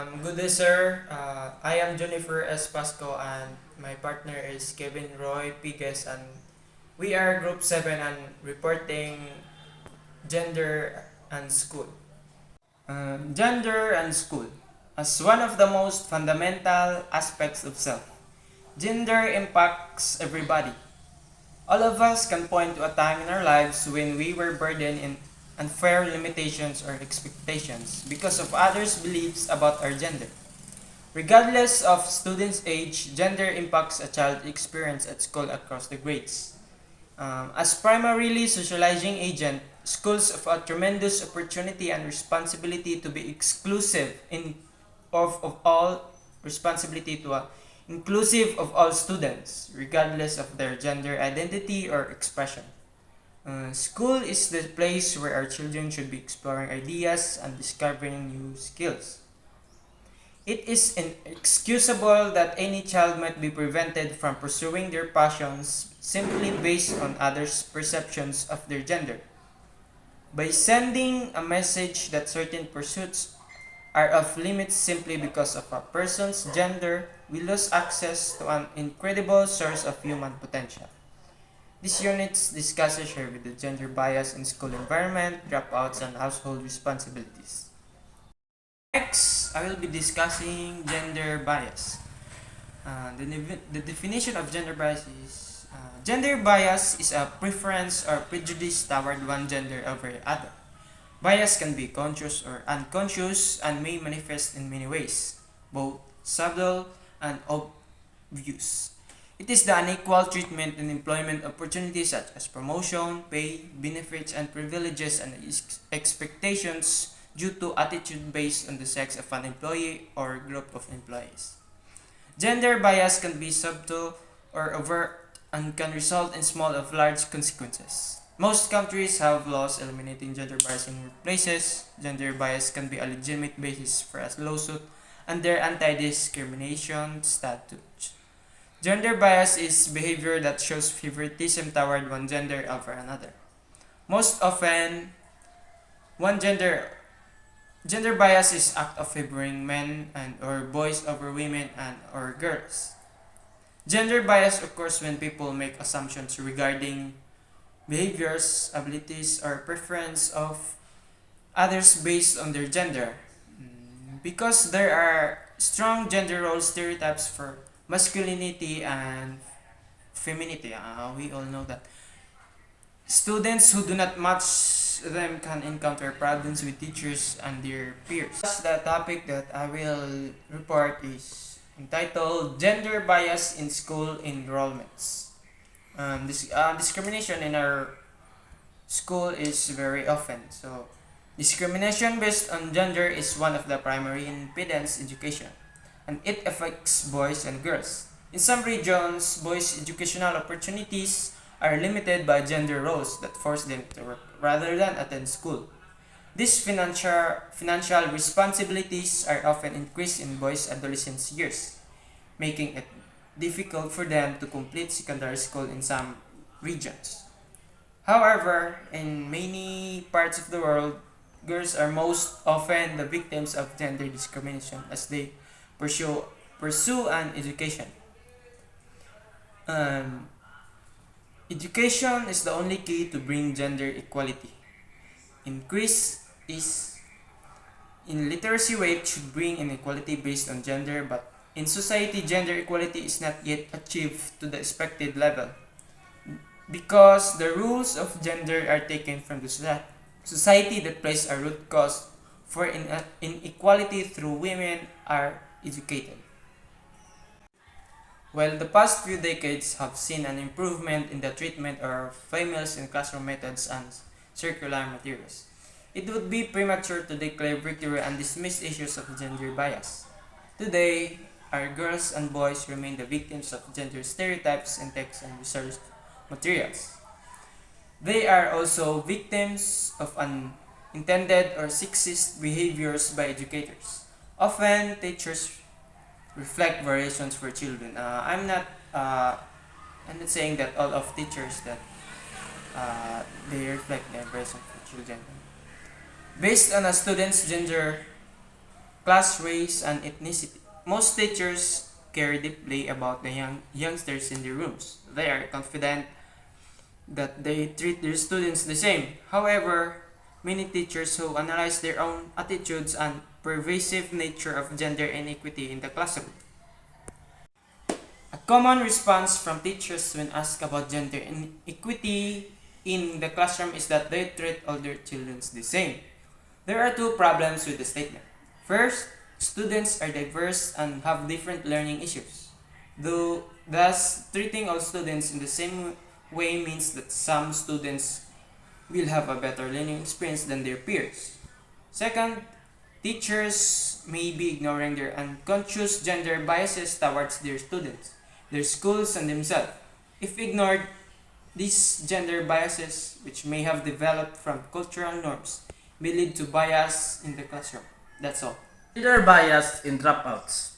Good day, sir. I am Jennifer S. Pasco and my partner is Kevin Roy Pegues, and we are Group 7 and reporting gender and school. Gender and school. As one of the most fundamental aspects of self, gender impacts everybody. All of us can point to a time in our lives when we were burdened in unfair limitations or expectations because of others' beliefs about our gender. Regardless of student's age, gender impacts a child's experience at school across the grades. As primarily socializing agent, schools offer a tremendous opportunity and responsibility to be exclusive of all responsibility to a inclusive of all students, regardless of their gender identity or expression. School is the place where our children should be exploring ideas and discovering new skills. It is inexcusable that any child might be prevented from pursuing their passions simply based on others' perceptions of their gender. By sending a message that certain pursuits are off limits simply because of a person's gender, we lose access to an incredible source of human potential. This unit discusses here with the gender bias in school environment, dropouts, and household responsibilities. Next, I will be discussing gender bias. The definition of gender bias is gender bias is a preference or prejudice toward one gender over the other. Bias can be conscious or unconscious and may manifest in many ways, both subtle and obvious. It is the unequal treatment in employment opportunities such as promotion, pay, benefits, and privileges and expectations due to attitude based on the sex of an employee or group of employees. Gender bias can be subtle or overt and can result in small or large consequences. Most countries have laws eliminating gender bias in workplaces. Gender bias can be a legitimate basis for a lawsuit under anti-discrimination statutes. Gender bias is behavior that shows favoritism toward one gender over another. Most often, one gender bias is act of favoring men and or boys over women and or girls. Gender bias occurs when people make assumptions regarding behaviors, abilities, or preference of others based on their gender. Because there are strong gender role stereotypes for masculinity and femininity. We all know that. Students who do not match them can encounter problems with teachers and their peers. The topic that I will report is entitled Gender Bias in School Enrollments. Discrimination in our school is very often. So, discrimination based on gender is one of the primary impediments in education, and it affects boys and girls. In some regions, boys' educational opportunities are limited by gender roles that force them to work rather than attend school. These financial responsibilities are often increased in boys' adolescence years, making it difficult for them to complete secondary school in some regions. However, in many parts of the world, girls are most often the victims of gender discrimination as they pursue an education. Education is the only key to bring gender equality. Increase is in literacy rate should bring inequality based on gender, but in society, gender equality is not yet achieved to the expected level because the rules of gender are taken from the society that plays a root cause for inequality through women are educated. While the past few decades have seen an improvement in the treatment of females in classroom methods and circular materials, it would be premature to declare victory and dismiss issues of gender bias. Today, our girls and boys remain the victims of gender stereotypes in text and research materials. They are also victims of unintended or sexist behaviors by educators. Often, teachers reflect variations for children. I'm not saying that all of teachers that they reflect their variations for children. Based on a student's gender class, race, and ethnicity. Most teachers care deeply about the youngsters in their rooms. They are confident that they treat their students the same. However, many teachers who analyze their own attitudes and pervasive nature of gender inequity in the classroom. A common response from teachers when asked about gender inequity in the classroom is that they treat all their children the same. There are two problems with the statement. First, students are diverse and have different learning issues. Thus, treating all students in the same way means that some students will have a better learning experience than their peers. Second, teachers may be ignoring their unconscious gender biases towards their students, their schools, and themselves. If ignored, these gender biases, which may have developed from cultural norms, may lead to bias in the classroom. That's all. Gender bias in dropouts.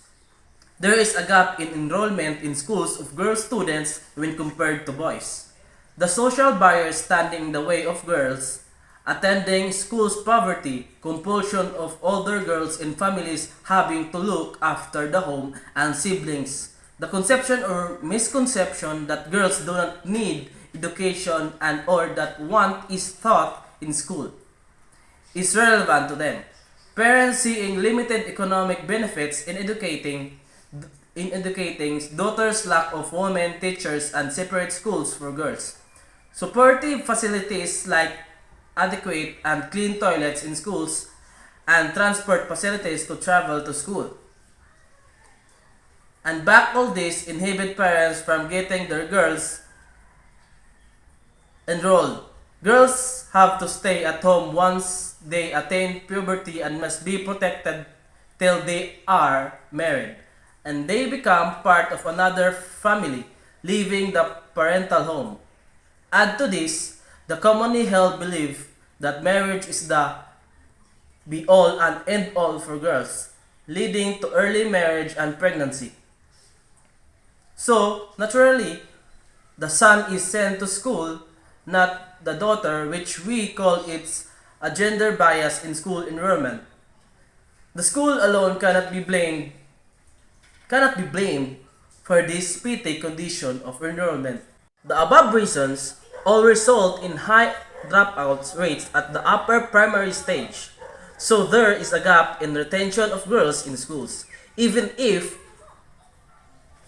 There is a gap in enrollment in schools of girl students when compared to boys. The social barriers standing in the way of girls attending schools, poverty, compulsion of older girls in families having to look after the home and siblings, the conception or misconception that girls do not need education and or that want is taught in school is relevant to them. Parents seeing limited economic benefits in educating daughters' lack of women teachers and separate schools for girls. Supportive facilities like adequate and clean toilets in schools and transport facilities to travel to school. And back all this inhibit parents from getting their girls enrolled. Girls have to stay at home once they attain puberty and must be protected till they are married and they become part of another family, leaving the parental home. Add to this the commonly held belief that marriage is the be all and end all for girls, leading to early marriage and pregnancy. So, naturally, the son is sent to school, not the daughter, which we call it's a gender bias in school enrollment. The school alone cannot be blamed for this petty condition of enrollment. The above reasons all result in high dropout rates at the upper primary stage. So there is a gap in retention of girls in schools, even if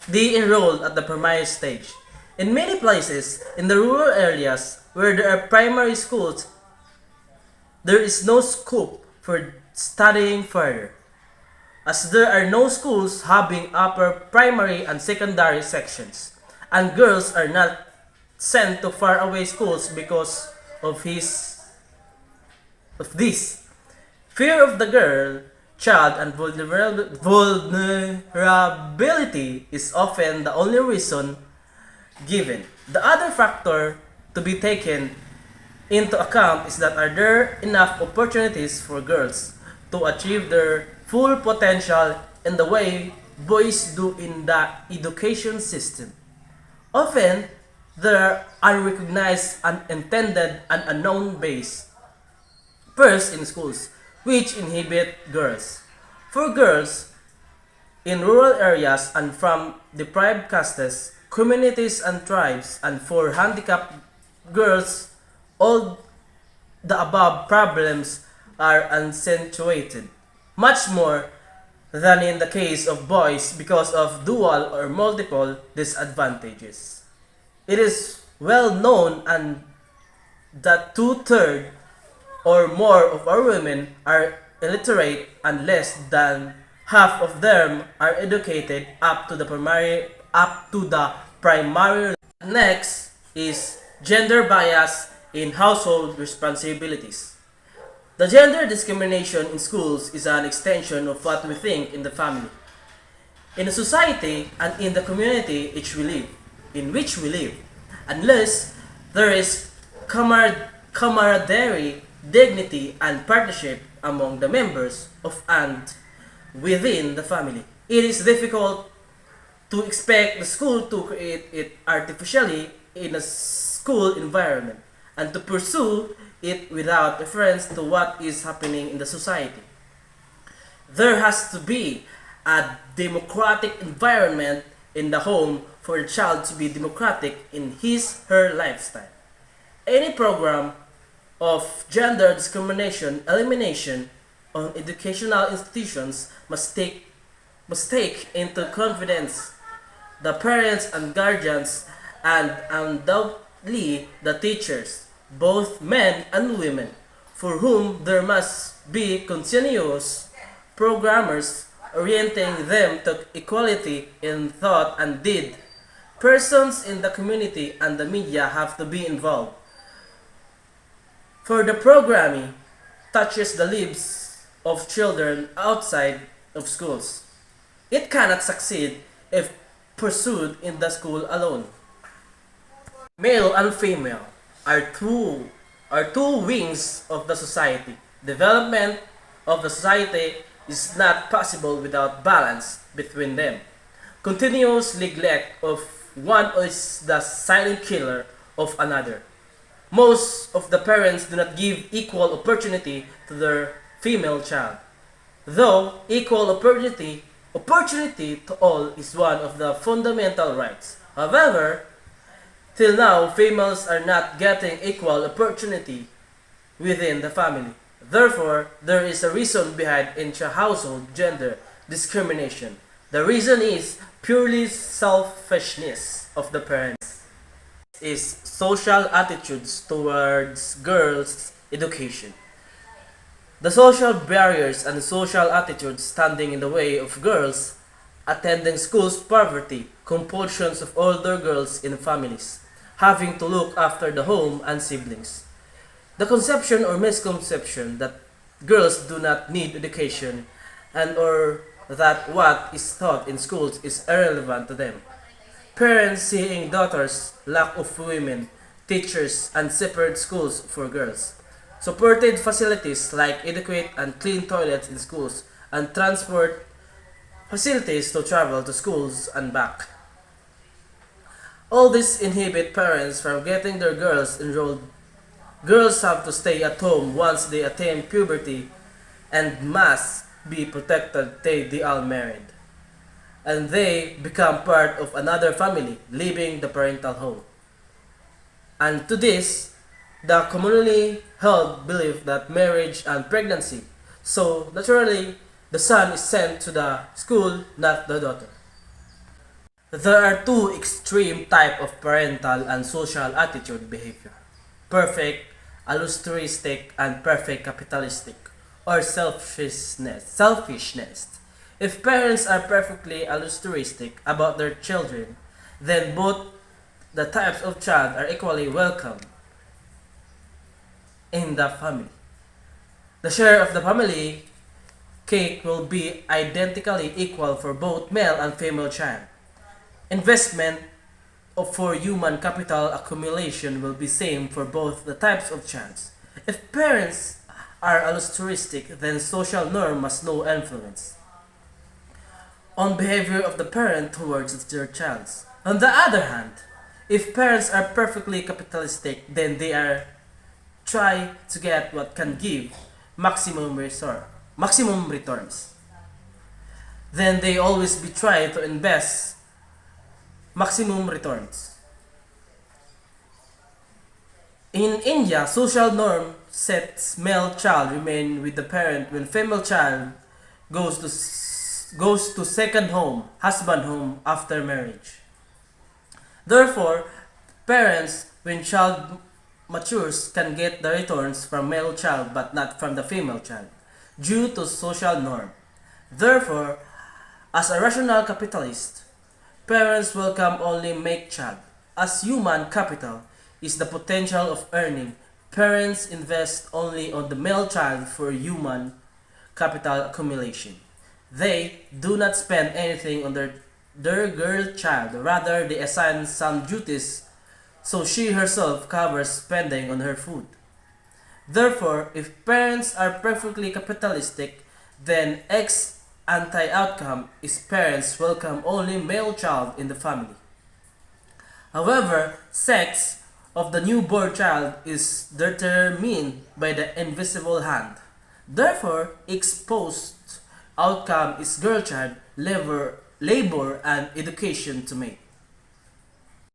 they enrolled at the primary stage. In many places, in the rural areas where there are primary schools, there is no scope for studying further, as there are no schools having upper primary and secondary sections, and girls are not sent to faraway schools because of this. Fear of the girl, child, and vulnerability is often the only reason given. The other factor to be taken into account is that are there enough opportunities for girls to achieve their full potential in the way boys do in the education system. Often, there are unrecognized, unintended, and unknown base first in schools, which inhibit girls. For girls in rural areas and from deprived castes, communities, and tribes, and for handicapped girls, all the above problems are accentuated, much more than in the case of boys because of dual or multiple disadvantages. It is well known and that 2/3 or more of our women are illiterate and less than half of them are educated up to the primary. Next is gender bias in household responsibilities. The gender discrimination in schools is an extension of what we think in the family, in the society, and in the community in which we live, unless there is camaraderie, dignity, and partnership among the members of and within the family. It is difficult to expect the school to create it artificially in a school environment and to pursue it without reference to what is happening in the society. There has to be a democratic environment in the home for the child to be democratic in his/her lifestyle. Any program of gender discrimination elimination on educational institutions must take into confidence the parents and guardians and undoubtedly the teachers, both men and women, for whom there must be continuous programmers orienting them to equality in thought and deed. Persons in the community and the media have to be involved, for the programming touches the lives of children outside of schools. It cannot succeed if pursued in the school alone. Male and female are two wings of the society. Development of the society is not possible without balance between them. Continuous neglect of one is the silent killer of another. Most of the parents do not give equal opportunity to their female child. Though equal opportunity to all is one of the fundamental rights. However, till now, females are not getting equal opportunity within the family. Therefore, there is a reason behind intra-household gender discrimination. The reason is purely selfishness of the parents. Is social attitudes towards girls' education. The social barriers and social attitudes standing in the way of girls attending schools, poverty, compulsions of older girls in families, having to look after the home and siblings. The conception or misconception that girls do not need education and or that what is taught in schools is irrelevant to them. Parents seeing daughters lack of women, teachers, and separate schools for girls. Supported facilities like adequate and clean toilets in schools and transport facilities to travel to schools and back. All this inhibit parents from getting their girls enrolled. Girls have to stay at home once they attain puberty and must be protected till they are married. And they become part of another family, leaving the parental home. And to this, the commonly held belief that marriage and pregnancy, so naturally, the son is sent to the school, not the daughter. There are two extreme type of parental and social attitude behavior. Perfect altruistic and perfect capitalistic or selfishness. If parents are perfectly altruistic about their children, then both the types of child are equally welcome in the family. The share of the family cake will be identically equal for both male and female child. Investment for human capital accumulation will be same for both the types of child. If parents are altruistic, then social norm must no influence on behavior of the parent towards their child. On the other hand, if parents are perfectly capitalistic, then they are try to get what can give maximum returns. Then they always be trying to invest maximum returns. In India, social norm sets male child remain with the parent when female child goes to second home, husband home after marriage. Therefore, parents when child matures can get the returns from male child but not from the female child due to social norm. Therefore, as a rational capitalist, parents welcome only make child. As human capital is the potential of earning, parents invest only on the male child for human capital accumulation. They do not spend anything on their girl child, rather they assign some duties so she herself covers spending on her food. Therefore, if parents are perfectly capitalistic, then X anti-outcome is parents welcome only male child in the family. However, sex of the newborn child is determined by the invisible hand. Therefore, exposed outcome is girl child labor and education to make.